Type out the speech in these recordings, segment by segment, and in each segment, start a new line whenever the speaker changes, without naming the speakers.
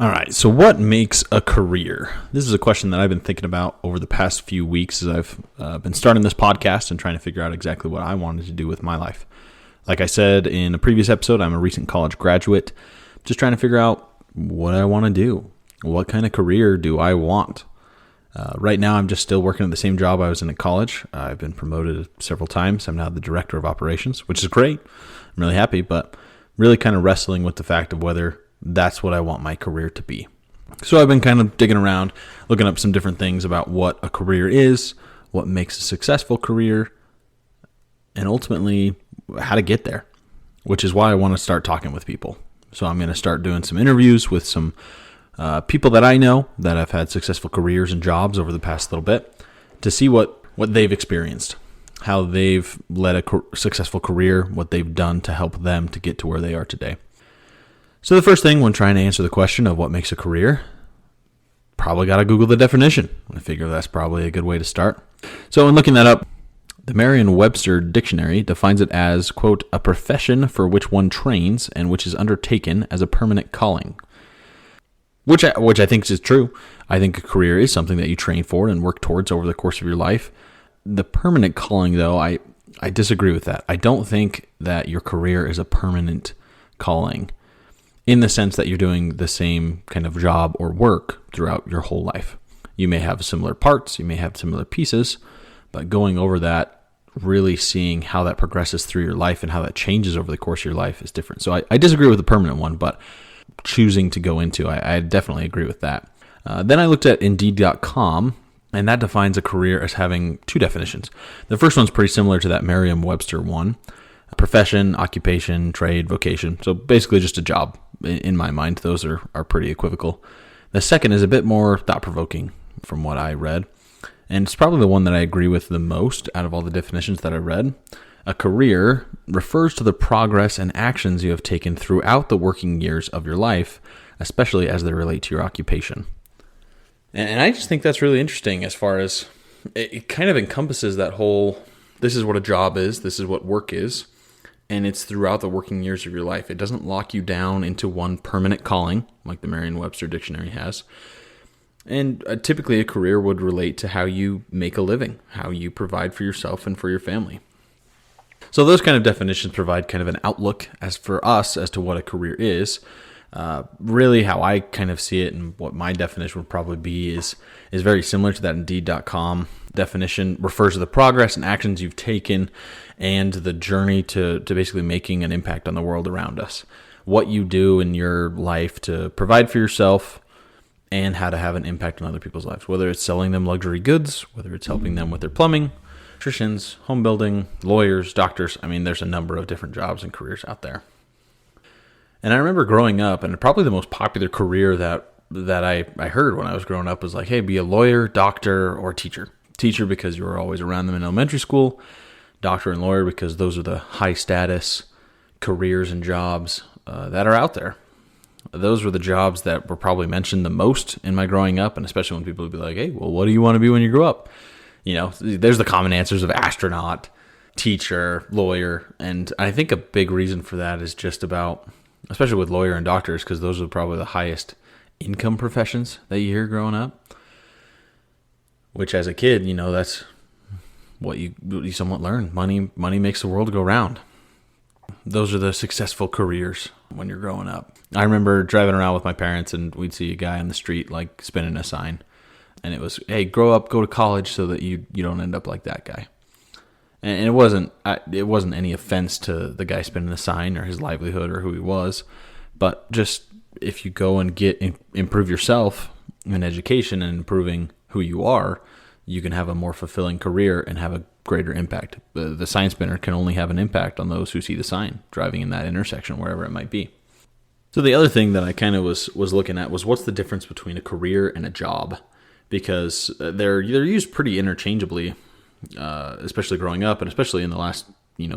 All right, so what makes a career? This is a question that I've been thinking about over the past few weeks as I've been starting this podcast and trying to figure out exactly what I wanted to do with my life. Like I said in a previous episode, I'm a recent college graduate, just trying to figure out what I want to do. What kind of career do I want? Right now, I'm just still working at the same job I was in at college. I've been promoted several times. I'm now the director of operations, which is great. I'm really happy, but really kind of wrestling with the fact of whether that's what I want my career to be. So I've been kind of digging around, looking up some different things about what a career is, what makes a successful career, and ultimately how to get there, which is why I want to start talking with people. So I'm going to start doing some interviews with some people that I know that have had successful careers and jobs over the past little bit to see what they've experienced, how they've led a successful career, what they've done to help them to get to where they are today. So the first thing when trying to answer the question of what makes a career, probably got to Google the definition. I figure that's probably a good way to start. So in looking that up, the Merriam-Webster dictionary defines it as, quote, a profession for which one trains and which is undertaken as a permanent calling. Which I think is true. I think a career is something that you train for and work towards over the course of your life. The permanent calling, though, I disagree with that. I don't think that your career is a permanent calling in the sense that you're doing the same kind of job or work throughout your whole life. You may have similar parts, you may have similar pieces, but going over that, really seeing how that progresses through your life and how that changes over the course of your life is different. So I disagree with the permanent one, but choosing to go into, I definitely agree with that. Then I looked at Indeed.com, and that defines a career as having two definitions. The first one's pretty similar to that Merriam-Webster one. Profession, occupation, trade, vocation. So basically just a job in my mind. Those are pretty equivocal. The second is a bit more thought-provoking from what I read. And it's probably the one that I agree with the most out of all the definitions that I read. A career refers to the progress and actions you have taken throughout the working years of your life, especially as they relate to your occupation. And I just think that's really interesting as far as it kind of encompasses that whole, this is what a job is, this is what work is, and it's throughout the working years of your life. It doesn't lock you down into one permanent calling, like the Merriam-Webster dictionary has. And typically a career would relate to how you make a living, how you provide for yourself and for your family. So those kind of definitions provide kind of an outlook as for us as to what a career is. Really how I kind of see it and what my definition would probably be is very similar to that Indeed.com definition. Refers to the progress and actions you've taken and the journey to basically making an impact on the world around us. What you do in your life to provide for yourself and how to have an impact on other people's lives, whether it's selling them luxury goods, whether it's helping them with their plumbing, electricians, home building, lawyers, doctors. I mean, there's a number of different jobs and careers out there. And I remember growing up, and probably the most popular career that I heard when I was growing up was like, hey, be a lawyer, doctor, or teacher. Teacher because you were always around them in elementary school. Doctor and lawyer because those are the high status careers and jobs that are out there. Those were the jobs that were probably mentioned the most in my growing up, and especially when people would be like, hey, well, what do you want to be when you grow up? You know, there's the common answers of astronaut, teacher, lawyer, and I think a big reason for that is just about, especially with lawyer and doctors, because those are probably the highest income professions that you hear growing up, which as a kid, you know, that's what you somewhat learn. Money makes the world go round. Those are the successful careers when you're growing up. I remember driving around with my parents and we'd see a guy on the street like spinning a sign. And it was, hey, grow up, go to college so that you don't end up like that guy. And it wasn't any offense to the guy spinning the sign or his livelihood or who he was. But just if you go and improve yourself in education and improving who you are, you can have a more fulfilling career and have a greater impact. The sign spinner can only have an impact on those who see the sign driving in that intersection, wherever it might be. So the other thing that I kind of was looking at was what's the difference between a career and a job? Because they're used pretty interchangeably, especially growing up and especially in the last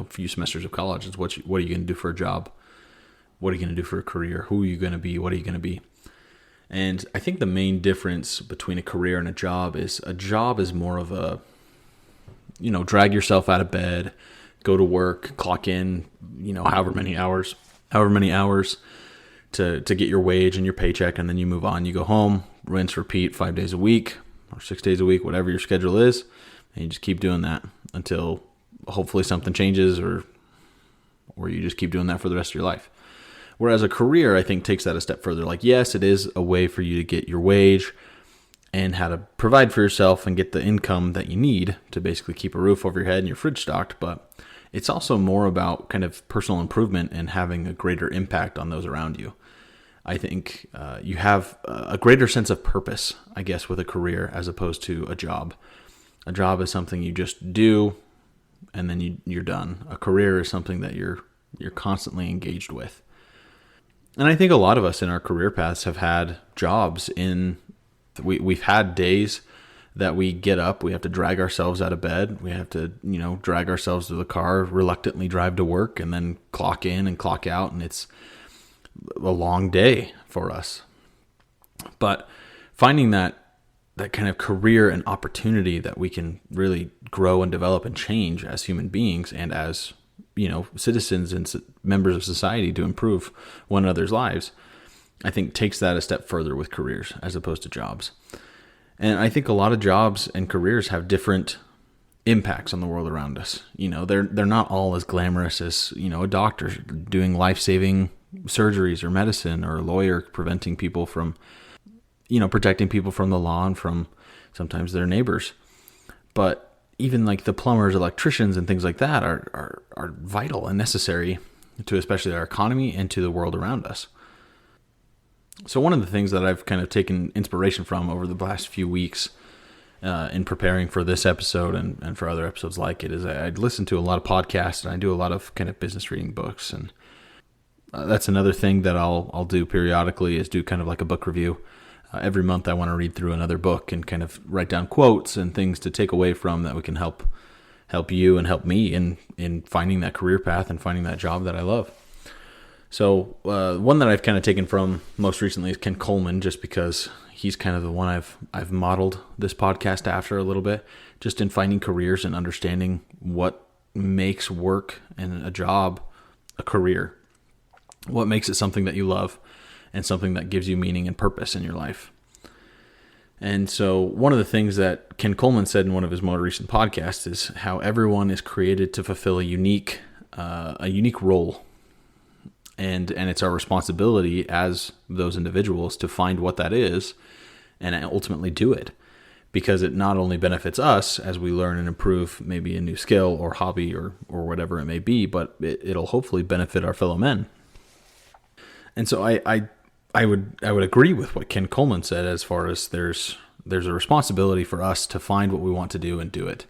few semesters of college. It's what are you going to do for a job? What are you going to do for a career? Who are you going to be? What are you going to be? And I think the main difference between a career and a job is more of a, drag yourself out of bed, go to work, clock in, however many hours, to get your wage and your paycheck, and then you move on. You go home, rinse, repeat 5 days a week or 6 days a week, whatever your schedule is, and you just keep doing that until hopefully something changes, or you just keep doing that for the rest of your life. Whereas a career, I think, takes that a step further. Like, yes, it is a way for you to get your wage and how to provide for yourself and get the income that you need to basically keep a roof over your head and your fridge stocked. But it's also more about kind of personal improvement and having a greater impact on those around you. I think you have a greater sense of purpose, I guess, with a career as opposed to a job. A job is something you just do and then you're done. A career is something that you're constantly engaged with. And I think a lot of us in our career paths have had jobs we've had days that we get up, we have to drag ourselves out of bed, we have to, drag ourselves to the car, reluctantly drive to work, and then clock in and clock out, and it's a long day for us. But finding that kind of career and opportunity that we can really grow and develop and change as human beings and as citizens and members of society to improve one another's lives, I think takes that a step further with careers as opposed to jobs. And I think a lot of jobs and careers have different impacts on the world around us. They're not all as glamorous as, a doctor doing life-saving surgeries or medicine, or a lawyer preventing people from, protecting people from the law and from sometimes their neighbors. But even like the plumbers, electricians, and things like that are vital and necessary to especially our economy and to the world around us. So one of the things that I've kind of taken inspiration from over the last few weeks in preparing for this episode and for other episodes like it is I'd listen to a lot of podcasts, and I do a lot of kind of business reading books. And that's another thing that I'll do periodically, is do kind of like a book review. Every month I want to read through another book and kind of write down quotes and things to take away from that we can help you and help me in finding that career path and finding that job that I love. So one that I've kind of taken from most recently is Ken Coleman, just because he's kind of the one I've modeled this podcast after a little bit, just in finding careers and understanding what makes work and a job a career. What makes it something that you love and something that gives you meaning and purpose in your life. And so one of the things that Ken Coleman said in one of his more recent podcasts is how everyone is created to fulfill a unique role. And it's our responsibility as those individuals to find what that is and ultimately do it, because it not only benefits us as we learn and improve maybe a new skill or hobby or whatever it may be, but it'll hopefully benefit our fellow men. And so I would agree with what Ken Coleman said, as far as there's a responsibility for us to find what we want to do and do it.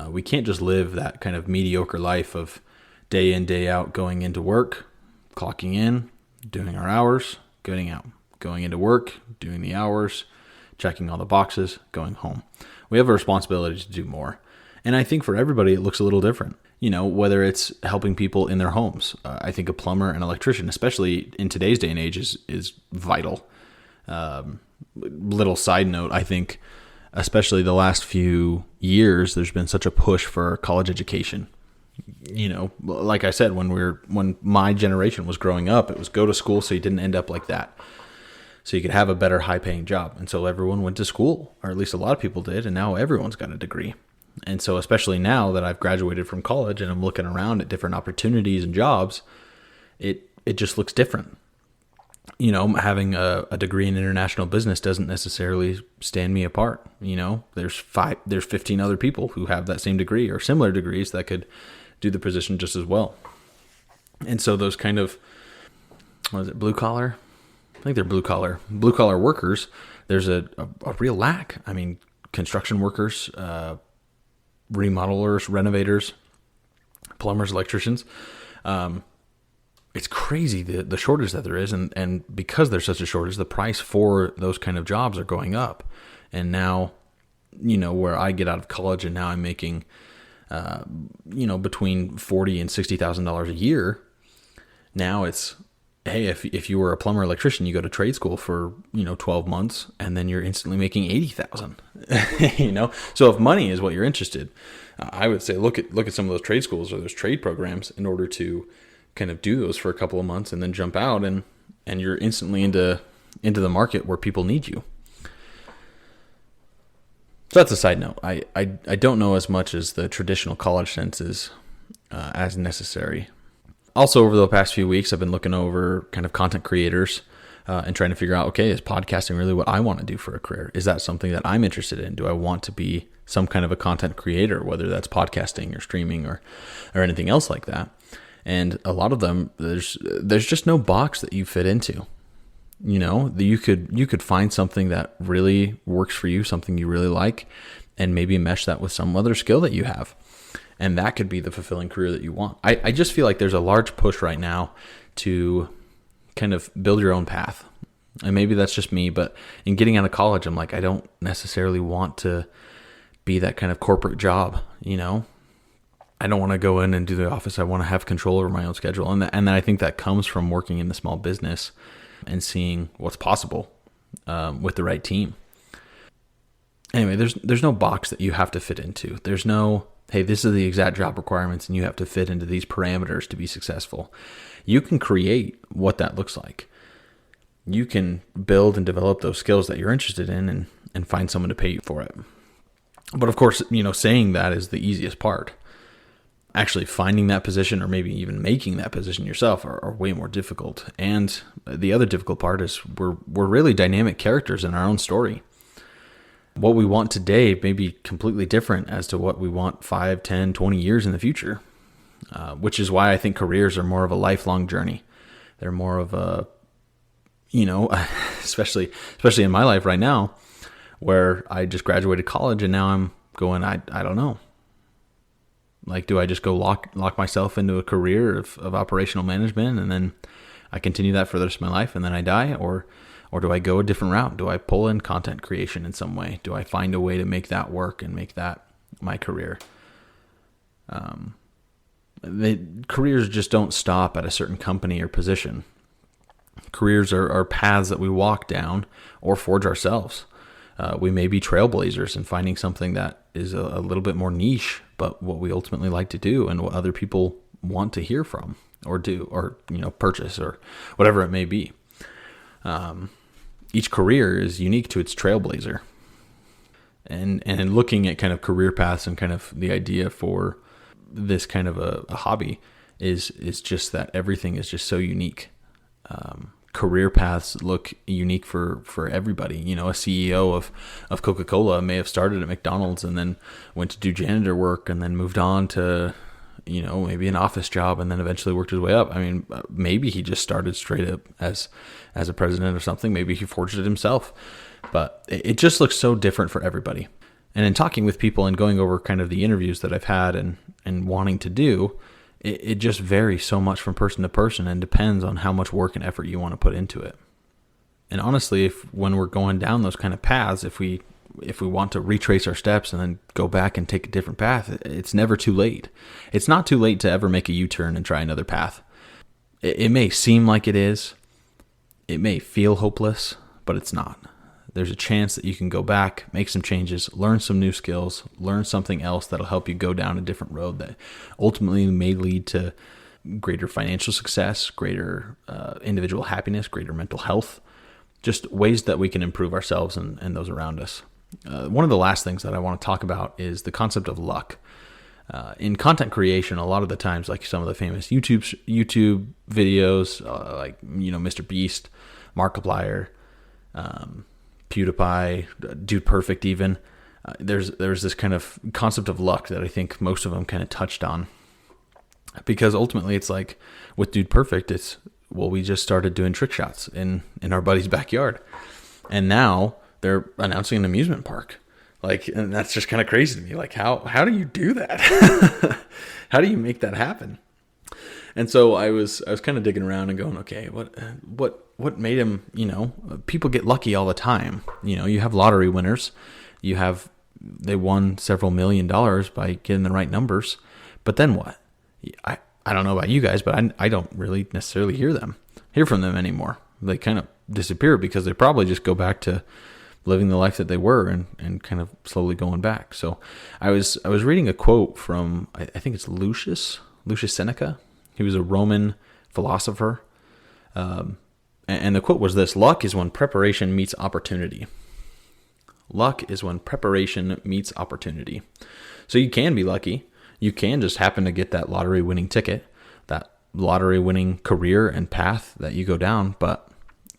We can't just live that kind of mediocre life of day in, day out, going into work, clocking in, doing our hours, getting out, going into work, doing the hours, checking all the boxes, going home. We have a responsibility to do more. And I think for everybody, it looks a little different. Whether it's helping people in their homes. I think a plumber and electrician, especially in today's day and age, is vital. Little side note, I think, especially the last few years, there's been such a push for college education. Like I said, when my generation was growing up, it was go to school so you didn't end up like that, so you could have a better, high-paying job. And so everyone went to school, or at least a lot of people did, and now everyone's got a degree. And so especially now that I've graduated from college and I'm looking around at different opportunities and jobs, it just looks different. Having a degree in international business doesn't necessarily stand me apart. There's 15 other people who have that same degree or similar degrees that could do the position just as well. And so those kind of, blue collar? I think they're blue collar workers. There's a real lack. I mean, construction workers, remodelers, renovators, plumbers, electricians. It's crazy the shortage that there is. And because there's such a shortage, the price for those kind of jobs are going up. And now, where I get out of college and now I'm making, between $40,000 and $60,000 a year. Now it's, hey, if you were a plumber electrician, you go to trade school for, 12 months and then you're instantly making $80,000, So if money is what you're interested, I would say, look at some of those trade schools or those trade programs in order to kind of do those for a couple of months and then jump out and and you're instantly into the market where people need you. So that's a side note. I don't know as much as the traditional college sense is as necessary. Also, over the past few weeks, I've been looking over kind of content creators and trying to figure out, okay, is podcasting really what I want to do for a career? Is that something that I'm interested in? Do I want to be some kind of a content creator, whether that's podcasting or streaming or anything else like that? And a lot of them, there's just no box that you fit into. You know, you could find something that really works for you, something you really like, and maybe mesh that with some other skill that you have. And that could be the fulfilling career that you want. I just feel like there's a large push right now to kind of build your own path. And maybe that's just me, but in getting out of college, I'm like, I don't necessarily want to be that kind of corporate job, you know? I don't want to go in and do the office. I want to have control over my own schedule. And then I think that comes from working in the small business and seeing what's possible with the right team. Anyway, there's no box that you have to fit into. There's no, hey, this is the exact job requirements and you have to fit into these parameters to be successful. You can create what that looks like. You can build and develop those skills that you're interested in and find someone to pay you for it. But of course, you know, saying that is the easiest part. Actually finding that position or maybe even making that position yourself are way more difficult. And the other difficult part is we're really dynamic characters in our own story. What we want today may be completely different as to what we want 5, 10, 20 years in the future, which is why I think careers are more of a lifelong journey. They're more of a, you know, especially in my life right now, where I just graduated college and now I'm going, I don't know. Like, do I just go lock myself into a career of operational management and then I continue that for the rest of my life and then I die? Or do I go a different route? Do I pull in content creation in some way? Do I find a way to make that work and make that my career? Careers just don't stop at a certain company or position. Careers are paths that we walk down or forge ourselves. We may be trailblazers in finding something that is a little bit more niche, but what we ultimately like to do and what other people want to hear from or do or, you know, purchase or whatever it may be. Each career is unique to its trailblazer. And in looking at kind of career paths and kind of the idea for this kind of a hobby is just that everything is just so unique. Career paths look unique for everybody. You know, a CEO of Coca-Cola may have started at McDonald's and then went to do janitor work and then moved on to, you know, maybe an office job and then eventually worked his way up. I mean, maybe he just started straight up as a president or something. Maybe he forged it himself. But it just looks so different for everybody. And in talking with people and going over kind of the interviews that I've had and wanting to do, it just varies so much from person to person and depends on how much work and effort you want to put into it. And honestly, when we're going down those kind of paths, if we want to retrace our steps and then go back and take a different path, it's never too late. It's not too late to ever make a U-turn and try another path. It may seem like it is. It may feel hopeless, but it's not. There's a chance that you can go back, make some changes, learn some new skills, learn something else that'll help you go down a different road that ultimately may lead to greater financial success, greater individual happiness, greater mental health, just ways that we can improve ourselves and those around us. One of the last things that I want to talk about is the concept of luck. In content creation, a lot of the times, like some of the famous YouTube videos, like, you know, Mr. Beast, Markiplier, PewDiePie, Dude Perfect even, there's this kind of concept of luck that I think most of them kind of touched on. Because ultimately it's like with Dude Perfect, we just started doing trick shots in our buddy's backyard. And now they're announcing an amusement park. Like, and that's just kind of crazy to me. Like, how do you do that? How do you make that happen? And so I was kind of digging around and going, okay, what made him, you know, people get lucky all the time. You know, you have lottery winners, they won several $1 million by getting the right numbers, but then what? I don't know about you guys, but I don't really necessarily hear from them anymore. They kind of disappear because they probably just go back to living the life that they were and kind of slowly going back. So I was reading a quote from, I think it's Lucius Seneca. He was a Roman philosopher. And the quote was this: luck is when preparation meets opportunity. Luck is when preparation meets opportunity. So you can be lucky. You can just happen to get that lottery winning ticket, that lottery winning career and path that you go down. But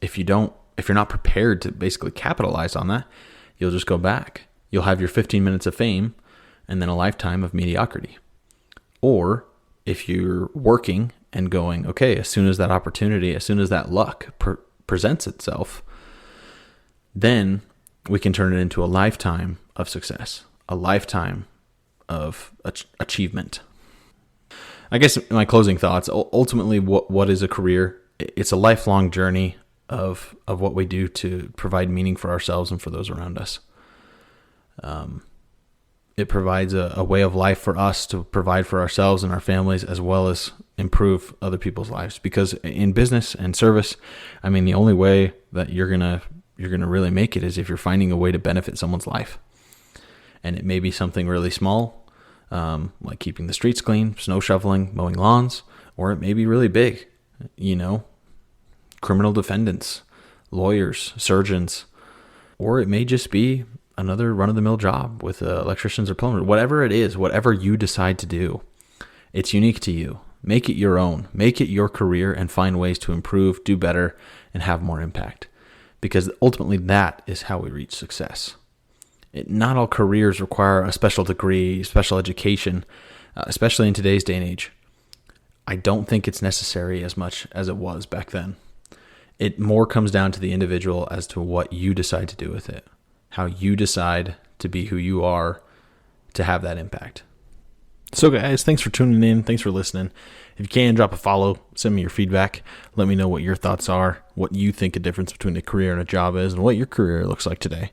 if you're not prepared to basically capitalize on that, you'll just go back. You'll have your 15 minutes of fame and then a lifetime of mediocrity. Or if you're working and going, okay, as soon as that opportunity, as soon as that luck presents itself, then we can turn it into a lifetime of success, a lifetime of achievement. I guess my closing thoughts, ultimately, what is a career? It's a lifelong journey of what we do to provide meaning for ourselves and for those around us. It provides a way of life for us to provide for ourselves and our families, as well as improve other people's lives. Because in business and service, I mean, the only way that you're gonna really make it is if you're finding a way to benefit someone's life. And it may be something really small, like keeping the streets clean, snow shoveling, mowing lawns, or it may be really big, criminal defendants, lawyers, surgeons, or it may just be another run-of-the-mill job with electricians or plumbers. Whatever it is, whatever you decide to do, it's unique to you. Make it your own. Make it your career and find ways to improve, do better, and have more impact. Because ultimately that is how we reach success. Not all careers require a special degree, special education, especially in today's day and age. I don't think it's necessary as much as it was back then. It more comes down to the individual as to what you decide to do with it, how you decide to be who you are to have that impact. So guys, thanks for tuning in. Thanks for listening. If you can, drop a follow, send me your feedback. Let me know what your thoughts are, what you think a difference between a career and a job is, and what your career looks like today.